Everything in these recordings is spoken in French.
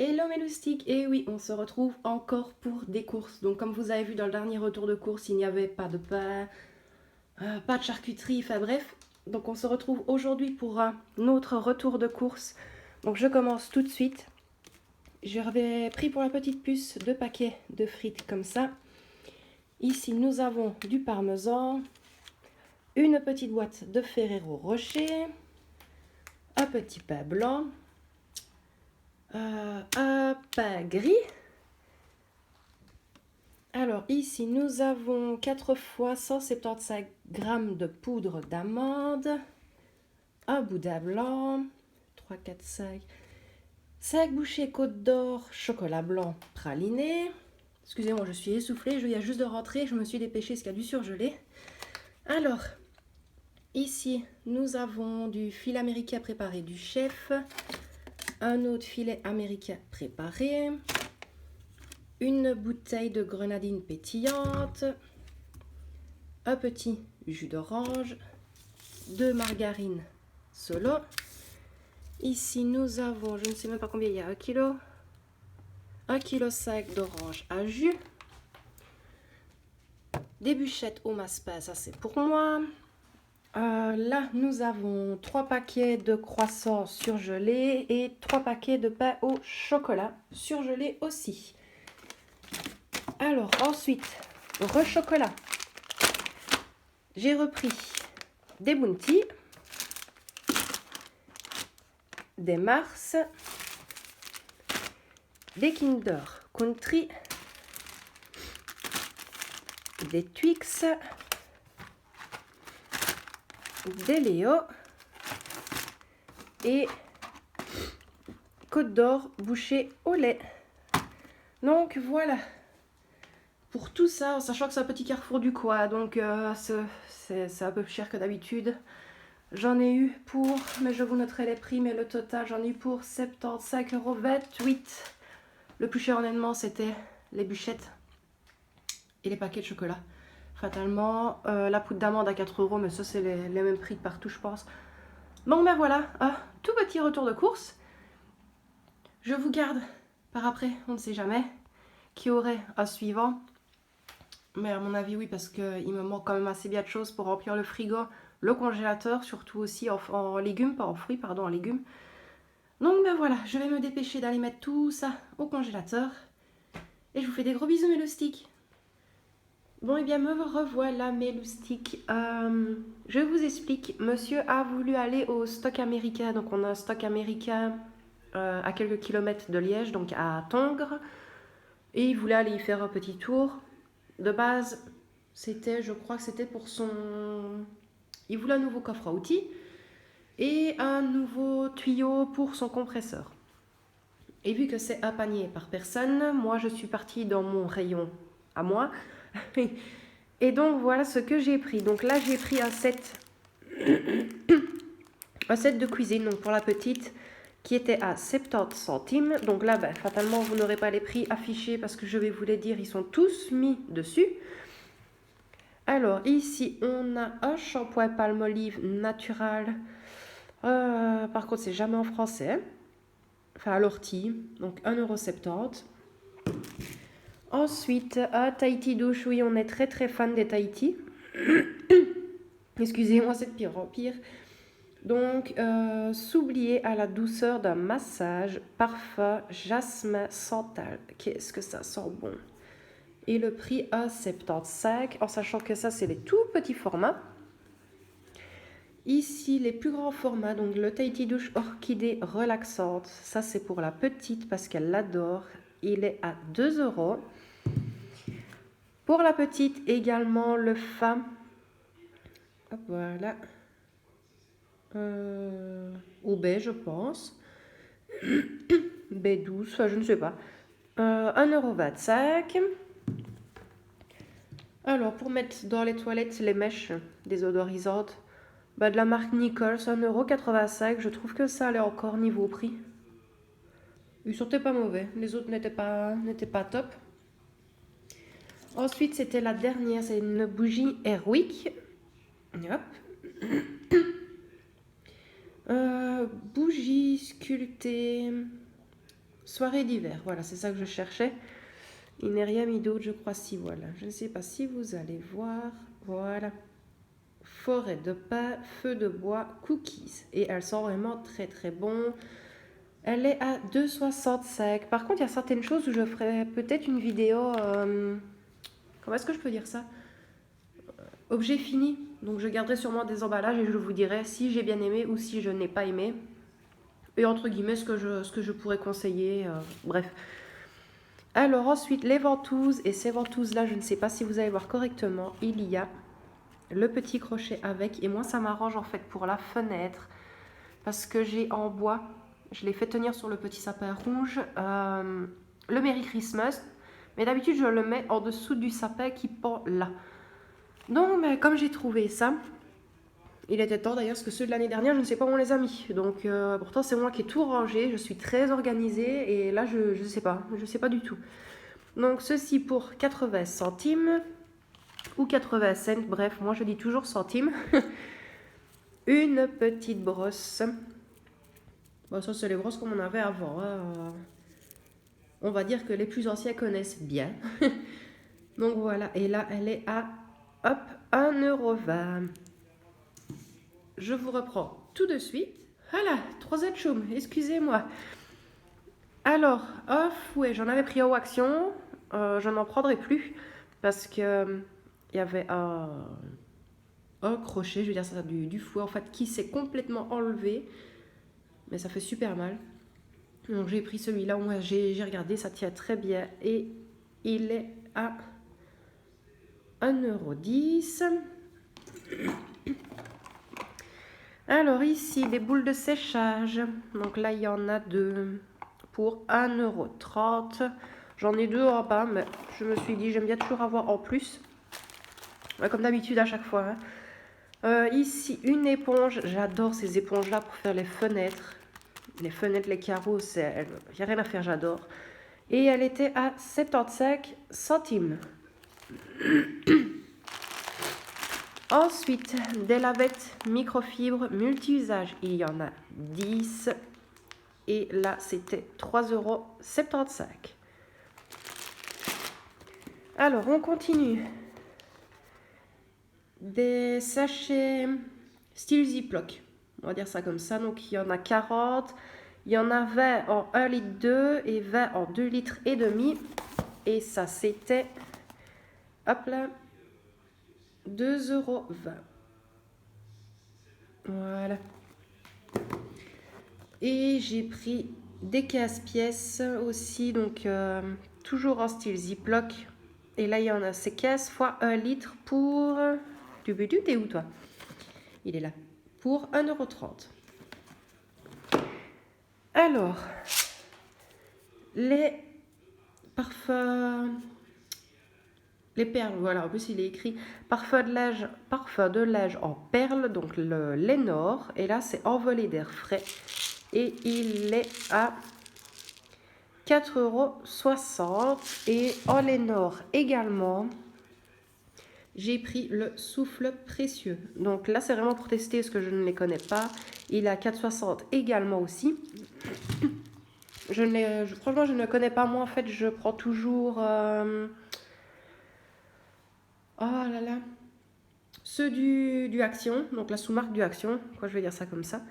Hello mes loustiques, et oui, on se retrouve encore pour des courses. Donc comme vous avez vu dans le dernier retour de course, il n'y avait pas de pain, pas de charcuterie, enfin bref. Donc on se retrouve aujourd'hui pour un autre retour de course. Donc je commence tout de suite. J'avais pris pour la petite puce 2 paquets de frites comme ça. Ici nous avons du parmesan, une petite boîte de Ferrero Rocher, un petit pain blanc, un pain gris. Alors ici nous avons 4 fois 175 g de poudre d'amande, un boudin blanc, 3, 4, 5, 5 bouchées Côte d'Or chocolat blanc praliné. Excusez-moi, je suis essoufflée, je viens juste de rentrer, je me suis dépêchée parce qu'il y a du surgelé. Alors, ici nous avons du filet américain préparé du chef, un autre filet américain préparé, une bouteille de grenadine pétillante, un petit jus d'orange, 2 margarines solo. Ici nous avons, je ne sais même pas combien il y a, 1 kg, 1,5 kg d'orange à jus, des bûchettes au massepain, ça c'est pour moi. Là nous avons 3 paquets de croissants surgelés et 3 paquets de pain au chocolat surgelés aussi. Alors ensuite, chocolat. J'ai repris des Bounty, des Mars, des Kinder Country, des Twix, des Léo et Côte d'Or bouchée au lait. Donc voilà, pour tout ça, en sachant que c'est un petit carrefour du coin, donc c'est un peu plus cher que d'habitude. J'en ai eu pour, mais je vous noterai les prix, mais le total j'en ai eu pour 75,28 €. Le plus cher honnêtement c'était les bûchettes et les paquets de chocolat. Fatalement, la poudre d'amande à 4 €, mais ça c'est les mêmes prix de partout je pense. Bon ben voilà, tout petit retour de course. Je vous garde par après, on ne sait jamais, qui aurait un suivant. Mais à mon avis oui, parce qu'il me manque quand même assez bien de choses pour remplir le frigo, le congélateur, surtout aussi en légumes, pas en fruits, pardon, en légumes. Donc ben voilà, je vais me dépêcher d'aller mettre tout ça au congélateur. Et je vous fais des gros bisous mes loustiques. Bon et bien me revoilà mes loustiques. Je vous explique, monsieur a voulu aller au stock américain. Donc on a un stock américain à quelques kilomètres de Liège, donc à Tongres. Et il voulait aller y faire un petit tour. De base, c'était, je crois que c'était pour son... Il voulait un nouveau coffre à outils et un nouveau tuyau pour son compresseur. Et vu que c'est un panier par personne, moi je suis partie dans mon rayon à moi. Et donc voilà ce que j'ai pris. Donc là j'ai pris un set de cuisine, donc pour la petite, qui était à 70 centimes. Donc là, ben, fatalement, vous n'aurez pas les prix affichés parce que je vais vous les dire, ils sont tous mis dessus. Alors ici, on a un shampoing Palmolive natural. Par contre, c'est jamais en français. Enfin, à l'ortie, donc 1,70 €. Ensuite, un Tahiti douche. Oui, on est très très fan des Tahiti. Excusez-moi, c'est de pire en pire. Donc, s'oublier à la douceur d'un massage, parfum, jasmin, santal. Qu'est-ce que ça sent bon. Et le prix à 75, en sachant que ça, c'est les tout petits formats. Ici, les plus grands formats, donc le Tahiti douche orchidée relaxante. Ça, c'est pour la petite parce qu'elle l'adore. Il est à 2 €. Pour la petite, également, le femme. Voilà. Au baie, je pense. B12, enfin, je ne sais pas. 1,25 €. Alors, pour mettre dans les toilettes les mèches désodorisantes, bah, de la marque Nichols, 1,85 €. Je trouve que ça allait encore niveau prix. Ils sortaient pas mauvais. Les autres n'étaient pas top. Ensuite, c'était la dernière. C'est une bougie Airwick. Hop. Bougie sculptée Soirée d'hiver, voilà, c'est ça que je cherchais. Il n'est rien mis d'autre, je crois, si, voilà. Je ne sais pas si vous allez voir, voilà. Forêt de pain, feu de bois, cookies. Et elle sent vraiment très très bon. Elle est à 2,65. Par contre, il y a certaines choses où je ferai peut-être une vidéo... comment est-ce que je peux dire ça? Objet fini. Donc je garderai sûrement des emballages et je vous dirai si j'ai bien aimé ou si je n'ai pas aimé. Et entre guillemets, ce que je pourrais conseiller. Bref. Alors ensuite, les ventouses. Et ces ventouses-là, je ne sais pas si vous allez voir correctement. Il y a le petit crochet avec. Et moi, ça m'arrange en fait pour la fenêtre. Parce que j'ai en bois. Je l'ai fait tenir sur le petit sapin rouge. Le Merry Christmas. Mais d'habitude, je le mets en dessous du sapin qui pend là. Donc, mais comme j'ai trouvé ça, il était temps d'ailleurs, parce que ceux de l'année dernière, je ne sais pas où on les a mis. Donc, pourtant, c'est moi qui ai tout rangé. Je suis très organisée. Et là, je ne sais pas. Je ne sais pas du tout. Donc, ceci pour 80 centimes. Ou 80 cents. Bref, moi, je dis toujours centimes. Une petite brosse. Bon, ça, c'est les brosses comme on avait avant. Hein. On va dire que les plus anciens connaissent bien. Donc, voilà. Et là, elle est à, hop, 1,20 €. Je vous reprends tout de suite. Voilà, 3 choum, excusez-moi. Alors, ouais, j'en avais pris en action. Je n'en prendrai plus parce que il y avait un crochet, je veux dire ça, du fouet en fait, qui s'est complètement enlevé. Mais ça fait super mal. Donc j'ai pris celui-là, moi j'ai regardé, ça tient très bien. Et il est à 1,10 €. Alors ici, les boules de séchage. Donc là, il y en a 2 pour 1,30 €. J'en ai 2 en bas, mais je me suis dit, j'aime bien toujours avoir en plus. Comme d'habitude à chaque fois. Hein. Ici, une éponge. J'adore ces éponges-là pour faire les fenêtres. Les fenêtres, les carreaux, il n'y a rien à faire, j'adore. Et elle était à 75 centimes. Ensuite, des lavettes microfibres multi-usage. Il y en a 10. Et là, c'était 3,75 €. Alors, on continue. Des sachets style Ziploc. On va dire ça comme ça. Donc, il y en a 40. Il y en a 20 en 1,2 litre et 20 en 2,5 litres. Et ça, c'était... Hop là. 2,20 €. Voilà. Et j'ai pris des casse-pièces aussi, donc toujours en style Ziploc. Et là, il y en a ces caisses fois 1 litre pour... T'es où, toi? Il est là. Pour 1,30 €. Alors, les parfums... Les perles, voilà, en plus il est écrit parfum de lège en perles, donc le Lénore. Et là, c'est envolé d'air frais. Et il est à 4,60 €. Et en Lénore également, j'ai pris le souffle précieux. Donc là, c'est vraiment pour tester parce que je ne les connais pas. Il est à 4,60 € également aussi. Franchement, je ne connais pas. Moi, en fait, je prends toujours... oh là là. Ceux du Action, donc la sous-marque du Action, quoi, je vais dire ça comme ça.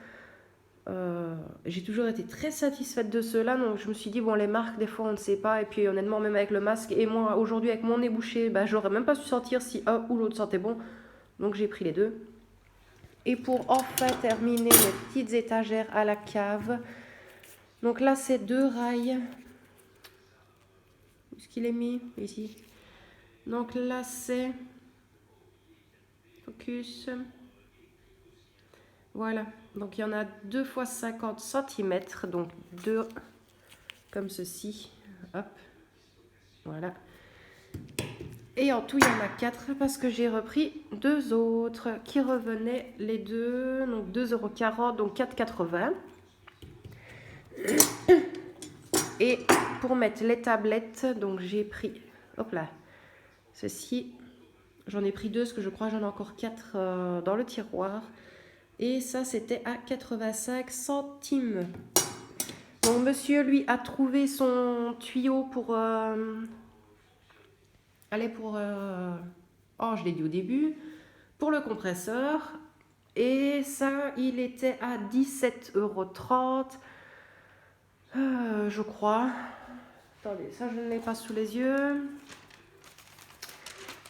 J'ai toujours été très satisfaite de ceux-là, donc je me suis dit, bon, les marques, des fois, on ne sait pas. Et puis, honnêtement, même avec le masque, et moi, aujourd'hui, avec mon nez bouché, bah, j'aurais même pas su sentir si un ou l'autre sentait bon. Donc, j'ai pris les deux. Et pour enfin terminer mes petites étagères à la cave, donc là, c'est 2 rails. Où est-ce qu'il est mis? Ici. Donc là, c'est... Focus. Voilà. Donc, il y en a 2 fois 50 cm. Donc, 2 comme ceci. Hop. Voilà. Et en tout, il y en a 4 parce que j'ai repris 2 autres qui revenaient les deux. Donc, 2,40 €, donc 4,80 €. Et pour mettre les tablettes, donc j'ai pris, hop là, ceci. J'en ai pris 2 parce que je crois que j'en ai encore 4 dans le tiroir. Et ça, c'était à 85 centimes. Donc monsieur, lui, a trouvé son tuyau pour... oh, je l'ai dit au début. Pour le compresseur. Et ça, il était à 17,30 €. Je crois. Attendez, ça, je ne l'ai pas sous les yeux.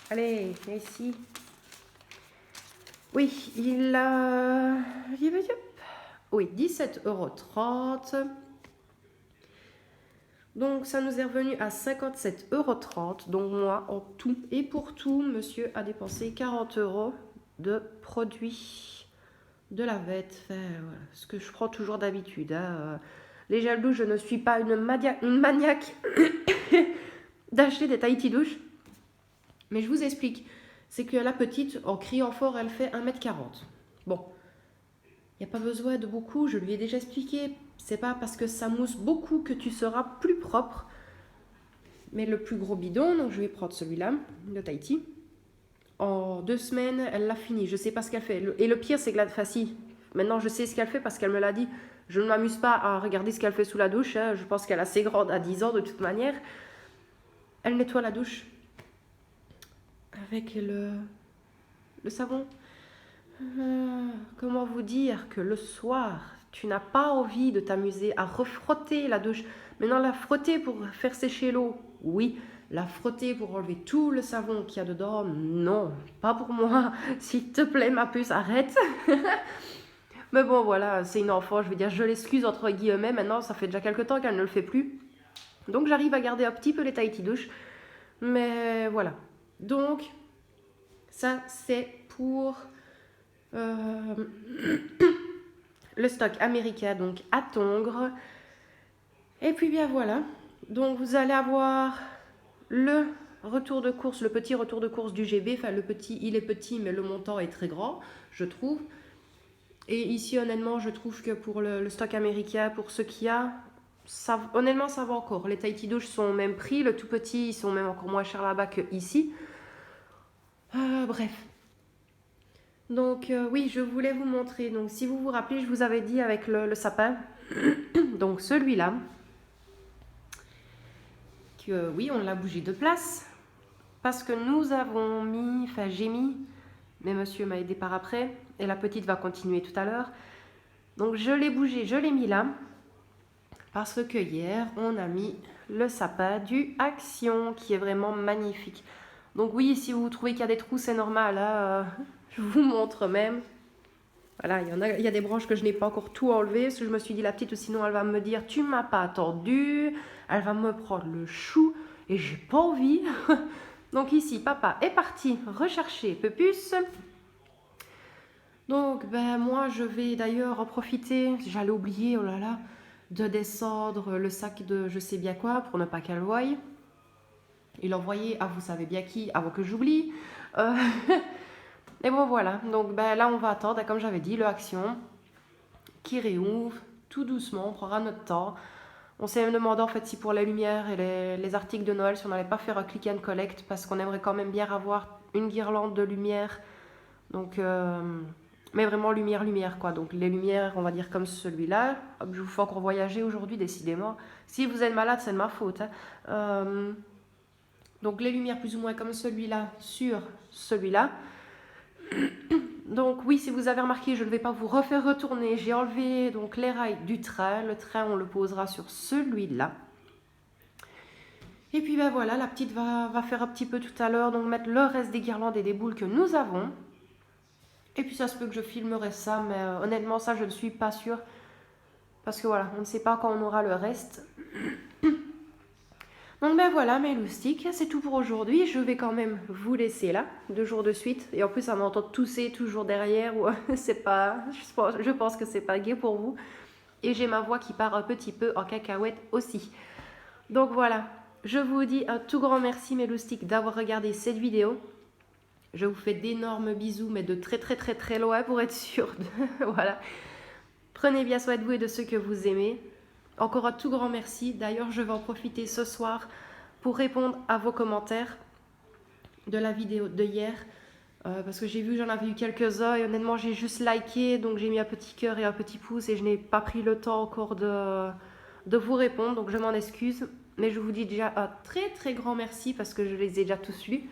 Allez, ici. Oui, il a... Oui, 17,30 €. Donc, ça nous est revenu à 57,30 €. Donc, moi, en tout et pour tout, monsieur a dépensé 40 € de produits de la vette. Voilà, ce que je prends toujours d'habitude. Hein. Les gels douche, je ne suis pas une maniaque d'acheter des Tahiti douche. Mais je vous explique. C'est que la petite, en criant fort, elle fait 1,40 m. Bon, il n'y a pas besoin de beaucoup, je lui ai déjà expliqué. C'est pas parce que ça mousse beaucoup que tu seras plus propre. Mais le plus gros bidon, donc je vais prendre celui-là, de Tahiti. En 2 semaines, elle l'a fini. Je sais pas ce qu'elle fait. Et le pire, c'est que maintenant, je sais ce qu'elle fait parce qu'elle me l'a dit. Je ne m'amuse pas à regarder ce qu'elle fait sous la douche. Hein. Je pense qu'elle est assez grande à 10 ans de toute manière. Elle nettoie la douche avec le savon. Comment vous dire que le soir, tu n'as pas envie de t'amuser à refrotter la douche. Maintenant, la frotter pour faire sécher l'eau, oui. La frotter pour enlever tout le savon qu'il y a dedans, non, pas pour moi. S'il te plaît, ma puce, arrête. Mais bon, voilà, c'est une enfant, je veux dire, je l'excuse entre guillemets. Maintenant, ça fait déjà quelques temps qu'elle ne le fait plus. Donc, j'arrive à garder un petit peu les Tahiti douche. Mais voilà. Donc, ça, c'est pour le stock américain, donc à Tongres. Et puis bien voilà. Donc, vous allez avoir le retour de course, le petit retour de course du GB. Enfin, le petit, il est petit, mais le montant est très grand, je trouve. Et ici, honnêtement, je trouve que pour le stock américain, pour ce qu'il y a, honnêtement, ça va encore. Les Tahiti douche sont au même prix. Le tout petit, ils sont même encore moins chers là-bas qu'ici. Bref. Donc, oui, je voulais vous montrer. Donc, si vous vous rappelez, je vous avais dit avec le sapin. Donc, celui-là. Que oui, on l'a bougé de place. Parce que nous avons mis, enfin, j'ai mis, mais monsieur m'a aidé par après. Et la petite va continuer tout à l'heure. Donc, je l'ai bougé, je l'ai mis là. Parce que hier, on a mis le sapin du Action, qui est vraiment magnifique. Donc oui, si vous trouvez qu'il y a des trous, c'est normal. Hein, je vous montre même. Voilà, il y a des branches que je n'ai pas encore tout enlevé. Parce que je me suis dit, la petite, sinon elle va me dire, tu m'as pas attendu. Elle va me prendre le chou. Et j'ai pas envie. Donc ici, papa est parti rechercher Pepus. Donc, ben moi, je vais d'ailleurs en profiter. J'allais oublier, oh là là, de descendre le sac de je sais bien quoi pour ne pas qu'elle voie. Et l'envoyer à vous savez bien qui avant que j'oublie. Et bon voilà, donc ben, là on va attendre, comme j'avais dit, le Action qui réouvre tout doucement, on prendra notre temps. On s'est même demandé en fait si pour les lumières et les articles de Noël, si on n'allait pas faire un click and collect parce qu'on aimerait quand même bien avoir une guirlande de lumière. Donc, mais vraiment lumière quoi. Donc les lumières, on va dire comme celui-là. Je vous fais encore voyager aujourd'hui, décidément. Si vous êtes malade, c'est de ma faute. Hein. Donc les lumières plus ou moins comme celui-là sur celui-là. Donc oui, si vous avez remarqué, je ne vais pas vous refaire retourner. J'ai enlevé donc les rails du train. Le train, on le posera sur celui-là. Et puis ben voilà, la petite va faire un petit peu tout à l'heure. Donc mettre le reste des guirlandes et des boules que nous avons. Et puis ça se peut que je filmerai ça, mais honnêtement ça je ne suis pas sûre. Parce que voilà, on ne sait pas quand on aura le reste. Donc ben voilà mes loustiques, c'est tout pour aujourd'hui. Je vais quand même vous laisser là, 2 jours de suite. Et en plus ça m'entend tousser toujours derrière. C'est pas, je pense que c'est pas gai pour vous. Et j'ai ma voix qui part un petit peu en cacahuète aussi. Donc voilà, je vous dis un tout grand merci mes loustiques d'avoir regardé cette vidéo. Je vous fais d'énormes bisous, mais de très loin pour être sûr. Voilà. Prenez bien soin de vous et de ceux que vous aimez. Encore un tout grand merci. D'ailleurs, je vais en profiter ce soir pour répondre à vos commentaires de la vidéo de hier. Parce que j'ai vu, j'en avais eu quelques-uns et honnêtement, j'ai juste liké. Donc, j'ai mis un petit cœur et un petit pouce et je n'ai pas pris le temps encore de de vous répondre, donc je m'en excuse. Mais je vous dis déjà un très très grand merci parce que je les ai déjà tous lus.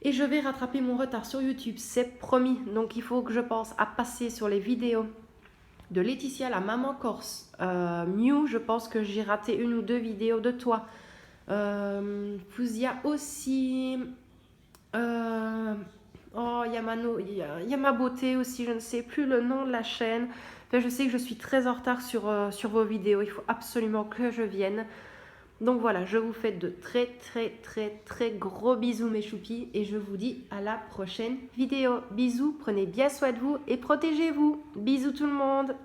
Et je vais rattraper mon retard sur YouTube, c'est promis. Donc il faut que je pense à passer sur les vidéos de Laetitia, la maman corse. Mew, je pense que j'ai raté 1 ou 2 vidéos de toi. Fouzia aussi. Oh, il y a ma beauté aussi, je ne sais plus le nom de la chaîne. Enfin, je sais que je suis très en retard sur vos vidéos, il faut absolument que je vienne. Donc voilà, je vous fais de très très très très gros bisous mes choupis et je vous dis à la prochaine vidéo. Bisous, prenez bien soin de vous et protégez-vous. Bisous tout le monde.